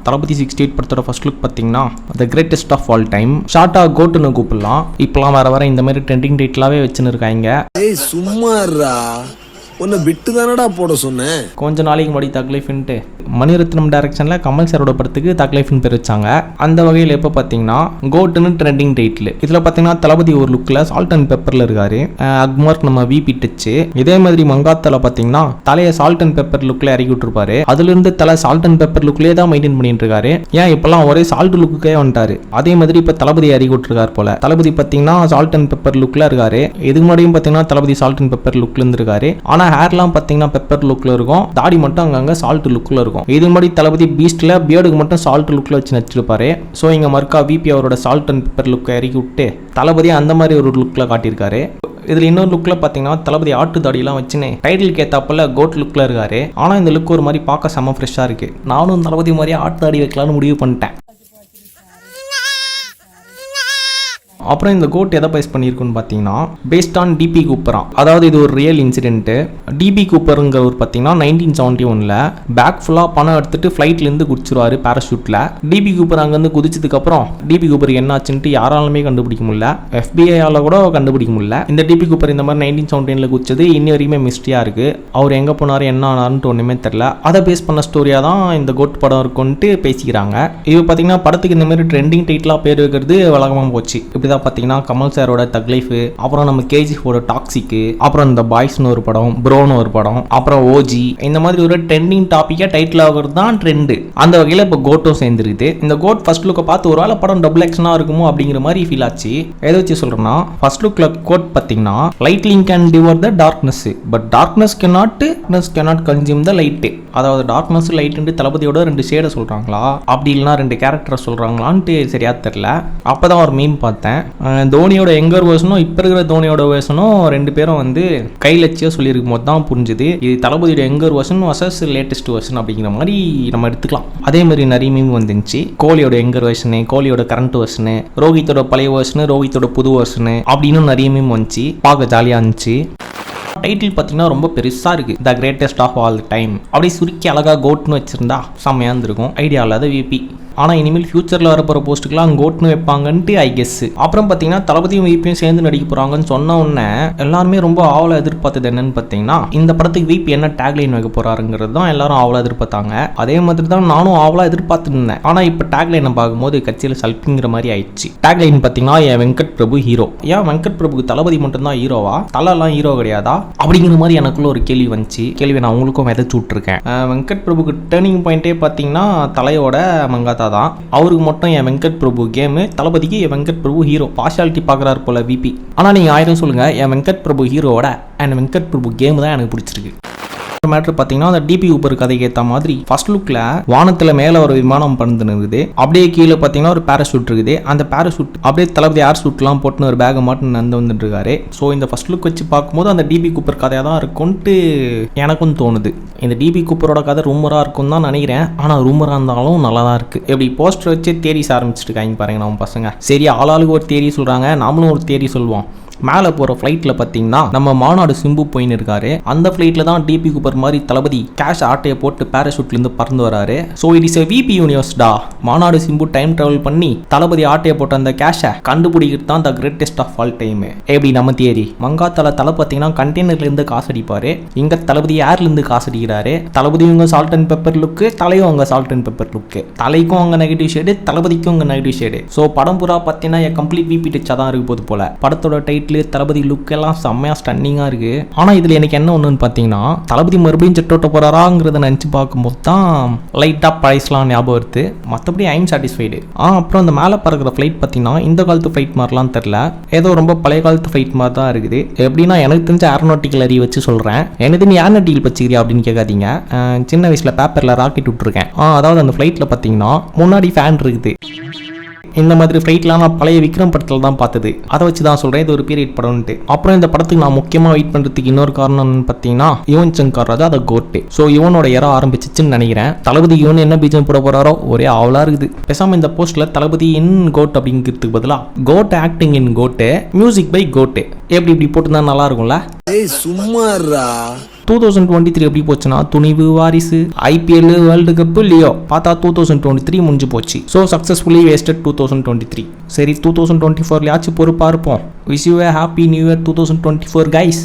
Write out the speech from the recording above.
தளபதி 68 படத்தோட first look பார்த்தீங்கன்னா the greatest of all time. ஷார்ட்டாக கோட்டுன்னு கூப்பிடலாம். இப்போலாம் வர இந்த மாதிரி ட்ரெண்டிங் டைட்டிலாகவே வச்சுன்னு இருக்காங்க. சும்மாறா உன்னை விட்டு தானடா போட சொன்னேன். கொஞ்ச நாளைக்கு முன்னாடி தக் லைஃப்ன்ட்டு மணிரத்னம் டைரக்ஷனில் கமல் சாரோட படத்துக்கு தக் லைஃப்னு பேர் வச்சாங்க. அந்த வகையில் எப்போ பார்த்தீங்கன்னா கோட்டுன்னு ட்ரெண்டிங் டைட்டில். இதில் பார்த்தீங்கன்னா தளபதி ஒரு லுக்கில் சால்ட் அண்ட் பெப்பரில் இருக்காரு. அக்மார்க் நம்ம விபி டச்சு. இதே மாதிரி மங்காத்தால பார்த்தீங்கன்னா தலையை சால்ட் அண்ட் பெப்பர் லுக்கில் இறக்கி விட்டுருப்பாரு. அதுலேருந்து தலை சால்ட் அண்ட் பெப்பர் லுக்லேயே தான் மெயின்டைன் பண்ணிட்டு இருக்காரு. ஏன் இப்போலாம் ஒரே சால்ட் லுக்கே வந்துட்டாரு. அதே மாதிரி இப்போ தளபதி இறக்கி விட்டுருக்காரு போல. தளபதி பார்த்தீங்கன்னா சால்ட் அண்ட் பெப்பர் லுக்கில் இருக்காரு. இதுக்கு முன்னாடியும் பார்த்தீங்கன்னா தளபதி சால்ட் அண்ட் பெப்பர் லுக்ல இருந்திருக்காரு. ஆனால் ஹேர்லாம் பார்த்தீங்கன்னா பெப்பர் லுக்கில் இருக்கும். தாடி மட்டும் அங்கங்கே சால்ட் லுக்கில் இருக்கும். இது மாதிரி தளபதி பீஸ்டில் பியர்டுக்கு மட்டும் சால்ட் லுக்கில் வச்சு நடிச்சிருப்பாரு. ஸோ இங்கே மறுக்கா விபி அவரோட சால்ட் அண்ட் பெப்பர் லுக்கை இறக்கி விட்டு தளபதி அந்த மாதிரி ஒரு லுக்கில் காட்டியிருக்காரு. இதில் இன்னொரு லுக்கில் பார்த்தீங்கன்னா தளபதி ஆட்டு தாடியெல்லாம் வச்சுன்னு டைட்டில் ஏத்தாப்புல கோட் லுக்கில் இருக்காரு. ஆனால் இந்த லுக் ஒரு மாதிரி பார்க்க செம்ம ஃப்ரெஷ்ஷாக இருக்குது. நானும் தளபதி மாதிரியே ஆட்டு தாடி வைக்கலான்னு முடிவு பண்ணிட்டேன். அப்புறம் இந்த கோட் எதை பேஸ் பண்ணியிருக்குன்னு பார்த்தீங்கன்னா பேஸ்ட் ஆன் டிபி கூப்பரா. அதாவது இது ஒரு ரியல் இன்சிடென்ட்டு. டிபி கூப்பருங்கிறவர் பார்த்தீங்கன்னா 1971 பேக் ஃபுல்லாக பணம் எடுத்துட்டு ஃப்ளைட்லேருந்து குதிச்சிருவார் பேராஷூட்டில். டிபி கூப்பர் அங்கேருந்து குதிச்சதுக்கப்புறம் டிபி கூப்பர் என்னாச்சுன்ட்டு யாராலுமே கண்டுபிடிக்க முடியல. FBI கூட கண்டுபிடிக்க முடியல. இந்த டிபி கூப்பர் இந்த மாதிரி 1971 குதிச்சது இன்னி வரையுமே மிஸ்ட்ரியாக இருக்குது. அவர் எங்கே போனார் என்ன ஆனார்ன்ட்டு ஒன்றுமே தெரில. அதை பேஸ் பண்ண ஸ்டோரியாக தான் இந்த கோட் படம் இருக்குன்ட்டு பேசிக்கிறாங்க. இது பார்த்தீங்கன்னா படத்துக்கு இந்த மாதிரி ட்ரெண்டிங் டைட்டிலாக பேர் வைக்கிறது வழக்கமாக போச்சு. இப்படி பார்த்தீங்கன்னா கமல் சாரோட தக் லைஃப், அப்புறம் நம்ம கேஜிஎஃபோட டாக்ஸிக், அப்புறம் இந்த பாய்ஸ்னு ஒரு படம், ப்ரோன்னு ஒரு படம், அப்புறம் ஓஜி, இந்த மாதிரி ஒரு ட்ரெண்டிங் டாபிக்கா டைட்டில் ஆகிறது தான் ட்ரெண்டு. அந்த வகையில் இப்போ கோட்டும் சேர்ந்துருக்குது. இந்த கோட் ஃபர்ஸ்ட் லுக்கை பார்த்து ஒரு வேளை படம் டபுள் ஆக்ஷனா இருக்குமோ அப்படிங்கிற மாதிரி ஃபீல் ஆச்சு. எதை வச்சு சொல்றேன்னா ஃபர்ஸ்ட் லுக்ல கோட் பார்த்தீங்கன்னா lightning can devour the darkness but darkness cannot consume the light. அதாவது டார்க்னஸ் லைட்டு தளபதியோட 2 ஷேடை சொல்றாங்களா அப்படி இல்லைனா 2 கேரக்டரை சொல்றாங்களான்ட்டு சரியா தெரியல. அப்பதான் ஒரு மீம் பார்த்தேன். தோனியோட எங்கர் வேர்ஷனும் இப்போ இருக்கிற தோனியோட வேர்ஷனும் 2 பேரும் வந்து கைலட்சியாக சொல்லியிருக்கும் போது தான் புரிஞ்சுது இது தளபதியோட எங்கர் வேர்ஷன் வர்சஸ் லேட்டஸ்ட் வேர்ஷன் அப்படிங்கிற மாதிரி நம்ம எடுத்துக்கலாம். அதே மாதிரி நிறைய மீம் வந்துச்சு. கோலியோட எங்கர் வேர்ஷனு, கோலியோட கரண்ட் வேர்ஷனு, ரோஹித்தோட பழைய வேர்ஷனு, ரோஹித்தோட புது வேர்ஷனு அப்படின்னு நிறைய மீம் வந்துச்சு. பார்க்க ஜாலியாக இருந்துச்சு. டைட்டில் பார்த்தீங்கன்னா ரொம்ப பெருசாக இருக்குது. The greatest of all time அப்படி சுருக்கி அழகாக கோட்னு வச்சுருந்தா செம்மையாக இருந்திருக்கும். ஐடியா இல்லாத விபி. ஆனால் இனிமேல் ஃபியூச்சரில் வரப்போகிற போஸ்ட்டுக்கெலாம் கோட்னு வைப்பாங்கன்ட்டு ஐ கெஸ். அப்புறம் பார்த்தீங்கன்னா தளபதியும் விபியும் சேர்ந்து நடிக்க போகிறாங்கன்னு சொன்ன உடனே எல்லாருமே ரொம்ப ஆவலாக எதிர்பார்த்தது என்னன்னு பார்த்தீங்கன்னா இந்த படத்துக்கு விபி என்ன டேக்லைன் வைக்க போகிறாருங்கிறது தான் எல்லாரும் ஆவலாக எதிர்பார்த்தாங்க. அதே மாதிரி தான் நானும் ஆவலாக எதிர்பார்த்துட்டு இருந்தேன். ஆனால் இப்போ டேக்லைனை பார்க்கும்போது கட்சியில் சல்பிங்கிற மாதிரி ஆயிடுச்சு. டேக்லைன் பார்த்தீங்கன்னா என் வெங்கட் பிரபு ஹீரோ. ஏன் வெங்கட் பிரபுக்கு தளபதி மட்டும்தான் ஹீரோவா, தலைலாம் ஹீரோ கிடையாதா அப்படிங்கிற மாதிரி எனக்குள்ள ஒரு கேள்வி வந்துச்சு. கேள்வி நான் உங்களுக்கும் விதைச்சு விட்ருக்கேன். வெங்கட் பிரபுக்கு டேர்னிங் பாயிண்டே பார்த்தீங்கன்னா தலையோட மங்காத்தா தான். அவருக்கு மட்டும் என் வெங்கட் பிரபு கேமு, தளபதிக்கு என் வெங்கட் பிரபு ஹீரோ. பார்ஷாலிட்டி பார்க்குறாரு போல விபி. ஆனால் நீங்கள் 1000 சொல்லுங்கள், என் வெங்கட் பிரபு ஹீரோவோட அண்ட் வெங்கட் பிரபு கேமு தான் எனக்கு பிடிச்சிருக்கு. மேட்ரு பார்த்தீங்கன்னா அந்த டிபி ஊப்பர் கதைக்கு ஏற்ற மாதிரி ஃபர்ஸ்ட் லுக்கில் வானத்தில் மேலே ஒரு விமானம் பறந்துன்னு இருக்குது. அப்படியே கீழே பார்த்தீங்கன்னா ஒரு பேராஷூட் இருக்குது. அந்த பேராஷூட் அப்படியே தளபதி ஏர் ஷூட்லாம் போட்டுன்னு ஒரு பேகை மாட்டு நடந்து வந்துட்டு இருக்காரு. ஸோ இந்த ஃபர்ஸ்ட் லுக் வச்சு பார்க்கும்போது அந்த டிபி கூப்பர் கதையாக தான் இருக்கும்ட்டு எனக்கும் தோணுது. இந்த டிபி கூப்பரோட கதை ரூமராக இருக்கும் தான் நினைக்கிறேன். ஆனால் ரூமராக இருந்தாலும் நல்லா தான் இருக்குது. எப்படி போஸ்டர் வச்சு தேரிஸ் ஆரம்பிச்சுட்டு இருக்காங்க பாருங்க நம்ம பசங்க. சரி ஆளாளுக்கு ஒரு தேரி சொல்கிறாங்க, நாமளும் ஒரு தேரி சொல்லுவோம். மேலே போகிற ஃப்ளைட்டில் பார்த்தீங்கன்னா நம்ம மாநாடு சிம்பு போயின்னு இருக்காரு. அந்த ஃப்ளைட்டில் தான் டிபி கூப்பர் மாதிரி தளபதி கேஷ் ஆட்டையை போட்டு பேராஷூட்லேருந்து பறந்து வராரு. So it is a VP யூனிவர்ஸ்டா. மாநாடு சிம்பு டைம் ட்ராவல் பண்ணி தளபதி ஆட்டையை போட்ட அந்த கேஷை கண்டுபிடிக்கிறது தான் the greatest of all time. எப்படி நம்ம தியரி. மங்காத்தால தலை பார்த்தீங்கன்னா கண்டெய்னர்லேருந்து காசு அடிப்பாரு. இங்கே தளபதி ஏர்லேருந்து காசு அடிக்கிறாரு. தளபதி இவங்க சால்ட் அண்ட் பெப்பர் லுக்கு, தலையும் அவங்க சால்ட் அண்ட் பெப்பர் லுக்கு. தலைக்கும் அவங்க நெகட்டிவ் ஷேடு, தளபதிக்கும் அவங்க நெகட்டிவ் ஷேடு. ஸோ படம் பூரா பார்த்தீங்கன்னா கம்ப்ளீட் விபி டச்சாக தான் இருக்கு போது போல. படத்தோட டைட்டில் தளபதி லுக் எல்லாம் செம்மையா ஸ்டன்னிங்கா இருக்கு. ஆனா இதுல எனக்கு என்ன ஒண்ணுன்னு பாத்தீங்கன்னா தளபதி மறுபடியும் ஜெட்டோட்ட போறாராங்கிறத நினைச்சு பார்க்கும்போது தான் லைட்டா பழைசலாம் ஞாபகம் வருது. மற்றபடி ஐம் சாட்டிஸ்ஃபைடு. அப்புறம் அந்த மேலே பறக்கிற ஃபிளைட் பார்த்தீங்கன்னா இந்த காலத்து ஃபிளைட் மாதிரிலாம் தெரில, ஏதோ ரொம்ப பழைய காலத்து ஃபிளைட் மாதிரி தான் இருக்குது. எப்படின்னா எனக்கு தெரிஞ்ச ஏரோநாட்டிக்கல் அறிவு வச்சு சொல்றேன். எனக்கு நீ ஏரோநாட்டிக்கல் பச்சுக்கிறியா அப்படின்னு கேட்காதீங்க. சின்ன வயசுல பேப்பர்ல ராக்கெட் விட்டுருக்கேன். அதாவது அந்த ஃபிளைட்ல பார்த்தீங்கன்னா முன்னாடி ஃபேன் இருக்குது. இந்த மாதிரி ஃப்ளைட்லாம் நான் பழைய விக்ரம் படத்தில் தான் பார்த்தது. அதை வச்சு தான் சொல்கிறேன் இது ஒரு பீரியட் படம்ட்டு. அப்புறம் இந்த படத்துக்கு நான் முக்கியமாக வெயிட் பண்ணுறதுக்கு இன்னொரு காரணம்னு பார்த்தீங்கன்னா யுவன் சங்கர் ராஜா அதை கோட்டு. ஸோ யுவனோட இடம் ஆரம்பிச்சிச்சுன்னு நினைக்கிறேன். தளபதி யுவன் என்ன பீஜம் போட போகிறாரோ ஒரே ஆவலாக இருக்குது. பேசாமல் இந்த போஸ்ட்டில் தளபதி இன் கோட் அப்படிங்கிறதுக்கு பதிலாக GOAT acting in GOAT, music by GOAT எப்படி இப்படி போட்டுருந்தா நல்லா இருக்கும்ல. சும்மாறா 2023 எப்படி போச்சுன்னா துணிவு, வாரிசு, ஐபிஎல், வேர்ல்டு கப்பு, லியோ, பார்த்தா 2023 முடிஞ்சு போச்சு. So successfully wasted 2023. சரி 2024 பொறுப்பாக இருப்போம். Wish you a happy new year 2024 guys.